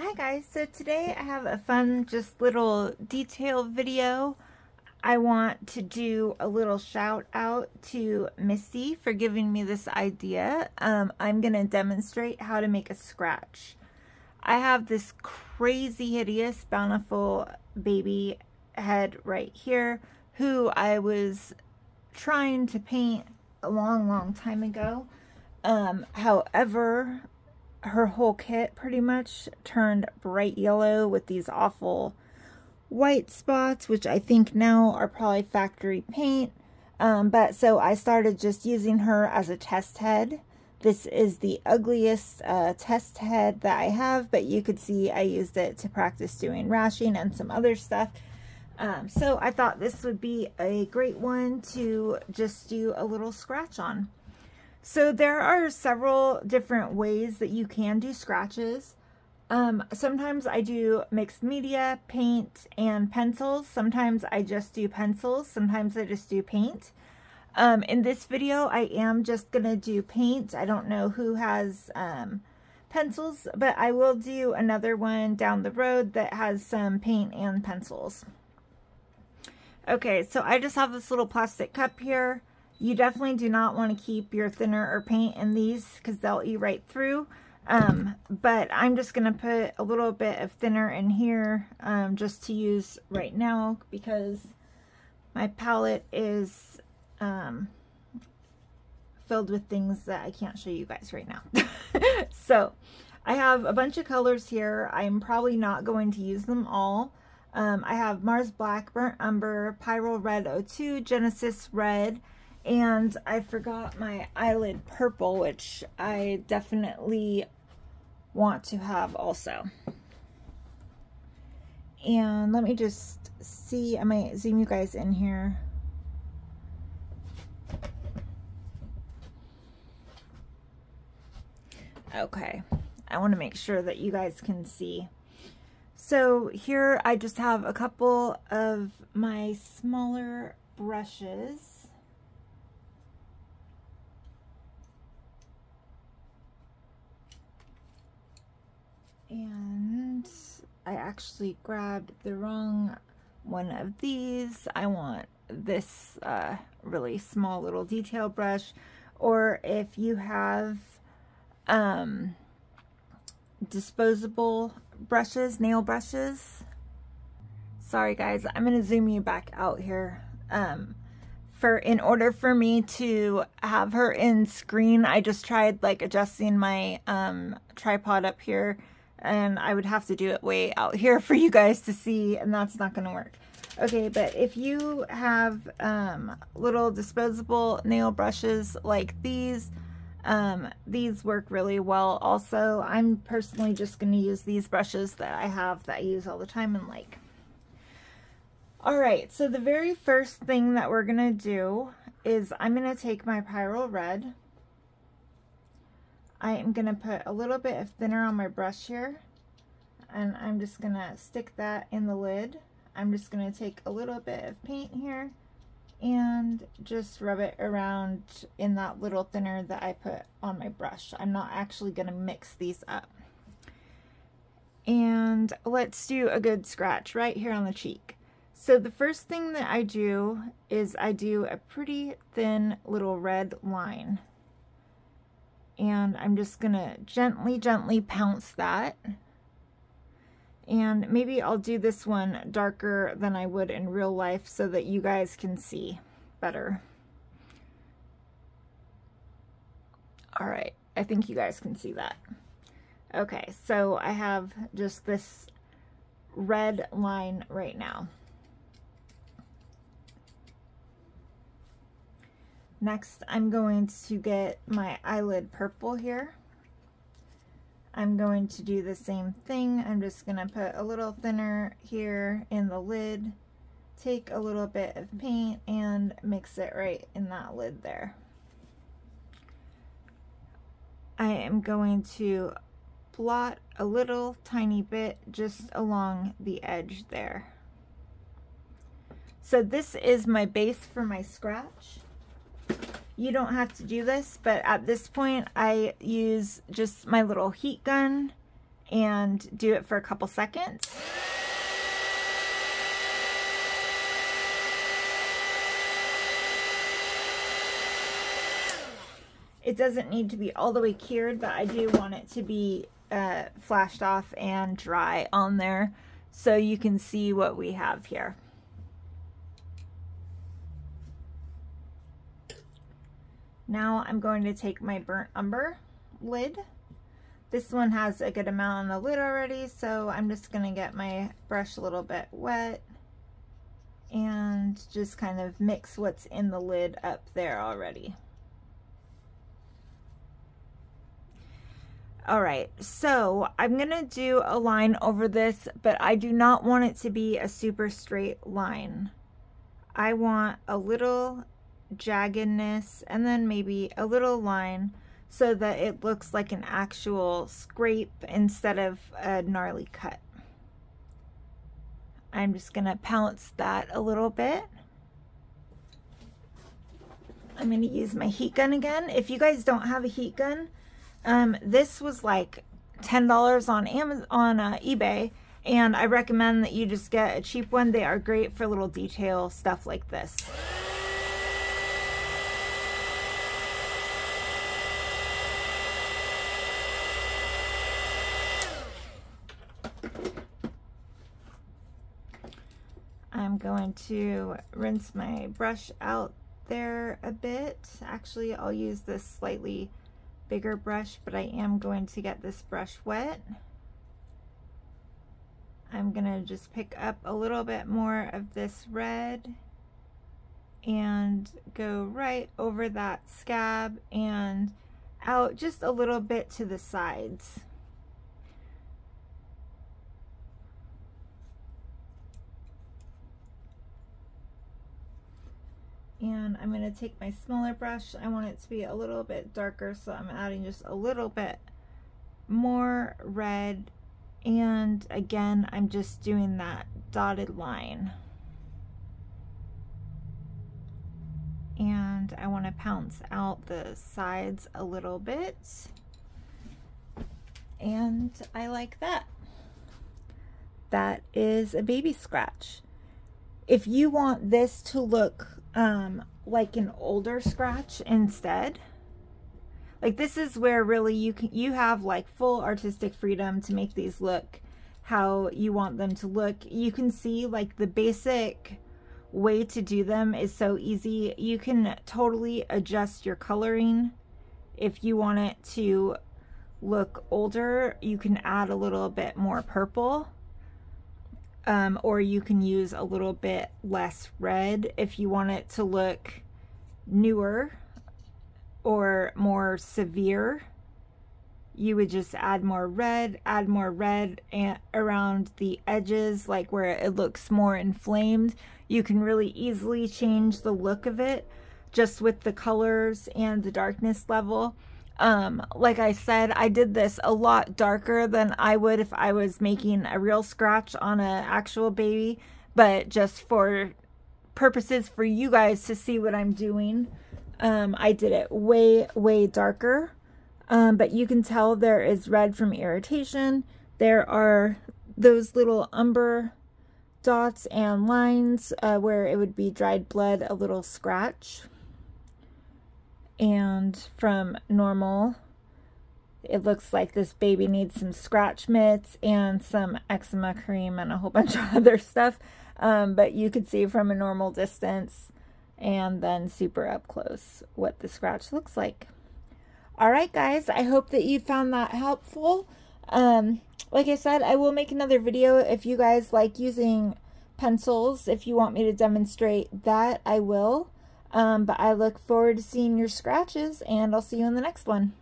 Hi guys, so today I have a fun just little detail video. I want to do a little shout out to Missy for giving me this idea. I'm going to demonstrate how to make a scratch. I have this crazy hideous bountiful baby head right here who I was trying to paint a long time ago. However, her whole kit pretty much turned bright yellow with these awful white spots, which I think now are probably factory paint. But so I started just using her as a test head. This is the ugliest test head that I have, but you could see I used it to practice doing rashing and some other stuff. So I thought this would be a great one to just do a little scratch on. So there are several different ways that you can do scratches. Sometimes I do mixed media, paint, and pencils. Sometimes I just do pencils. Sometimes I just do paint. In this video, I am just going to do paint. I don't know who has pencils, but I will do another one down the road that has some paint and pencils. Okay, so I just have this little plastic cup here. You definitely do not want to keep your thinner or paint in these because they'll eat right through. But I'm just going to put a little bit of thinner in here just to use right now because my palette is filled with things that I can't show you guys right now. So I have a bunch of colors here. I'm probably not going to use them all. I have Mars Black, Burnt Umber, Pyrrole Red 02, Genesis Red, and I forgot my eyelid purple, which I definitely want to have also. And let me just see, I might zoom you guys in here. Okay, I want to make sure that you guys can see. So here I just have a couple of my smaller brushes. And I actually grabbed the wrong one of these. I want this really small little detail brush, or if you have disposable brushes, nail brushes. Sorry guys, I'm gonna zoom you back out here. In order for me to have her in screen, I just tried like adjusting my tripod up here, and I would have to do it way out here for you guys to see, and that's not going to work. Okay, but if you have little disposable nail brushes like these work really well also. I'm personally just going to use these brushes that I have that I use all the time and like. Alright, so the very first thing that we're going to do is I'm going to take my Pyrrole Red. I am going to put a little bit of thinner on my brush here, and I'm just going to stick that in the lid. I'm just going to take a little bit of paint here and just rub it around in that little thinner that I put on my brush. I'm not actually going to mix these up. And let's do a good scratch right here on the cheek. So the first thing that I do is I do a pretty thin little red line. And I'm just gonna gently pounce that. And maybe I'll do this one darker than I would in real life so that you guys can see better. All right, I think you guys can see that. Okay, so I have just this red line right now. Next, I'm going to get my eyelid purple here. I'm going to do the same thing. I'm just going to put a little thinner here in the lid, take a little bit of paint, and mix it right in that lid there. I am going to blot a little tiny bit just along the edge there. So this is my base for my scratch. You don't have to do this, but at this point I use just my little heat gun and do it for a couple seconds. It doesn't need to be all the way cured, but I do want it to be flashed off and dry on there so you can see what we have here. Now I'm going to take my burnt umber lid. This one has a good amount on the lid already, so I'm just going to get my brush a little bit wet and just kind of mix what's in the lid up there already. All right, so I'm gonna do a line over this, but I do not want it to be a super straight line. I want a little jaggedness and then maybe a little line so that it looks like an actual scrape instead of a gnarly cut. I'm just gonna pounce that a little bit. I'm gonna use my heat gun again. If you guys don't have a heat gun, this was like $10 on Amazon, on eBay, and I recommend that you just get a cheap one. They are great for little detail stuff like this. I'm going to rinse my brush out there a bit. Actually, I'll use this slightly bigger brush, but I am going to get this brush wet. I'm gonna just pick up a little bit more of this red and go right over that scab and out just a little bit to the sides. And I'm going to take my smaller brush. I want it to be a little bit darker, so I'm adding just a little bit more red. And again, I'm just doing that dotted line. And I want to pounce out the sides a little bit. And I like that. That is a baby scratch. If you want this to look like an older scratch instead, like this is where really you have like full artistic freedom to make these look how you want them to look. You can see like the basic way to do them is so easy. You can totally adjust your coloring. If you want it to look older, you can add a little bit more purple. Or you can use a little bit less red if you want it to look newer or more severe. You would just add more red and around the edges, like where it looks more inflamed. You can really easily change the look of it just with the colors and the darkness level. Like I said, I did this a lot darker than I would if I was making a real scratch on an actual baby, but just for purposes for you guys to see what I'm doing, I did it way darker. But you can tell there is red from irritation. There are those little umber dots and lines where it would be dried blood, a little scratch. And from normal, it looks like this baby needs some scratch mitts and some eczema cream and a whole bunch of other stuff. But you could see from a normal distance and then super up close what the scratch looks like. All right, guys, I hope that you found that helpful. Like I said, I will make another video if you guys like using pencils. If you want me to demonstrate that, I will. But I look forward to seeing your scratches, and I'll see you in the next one.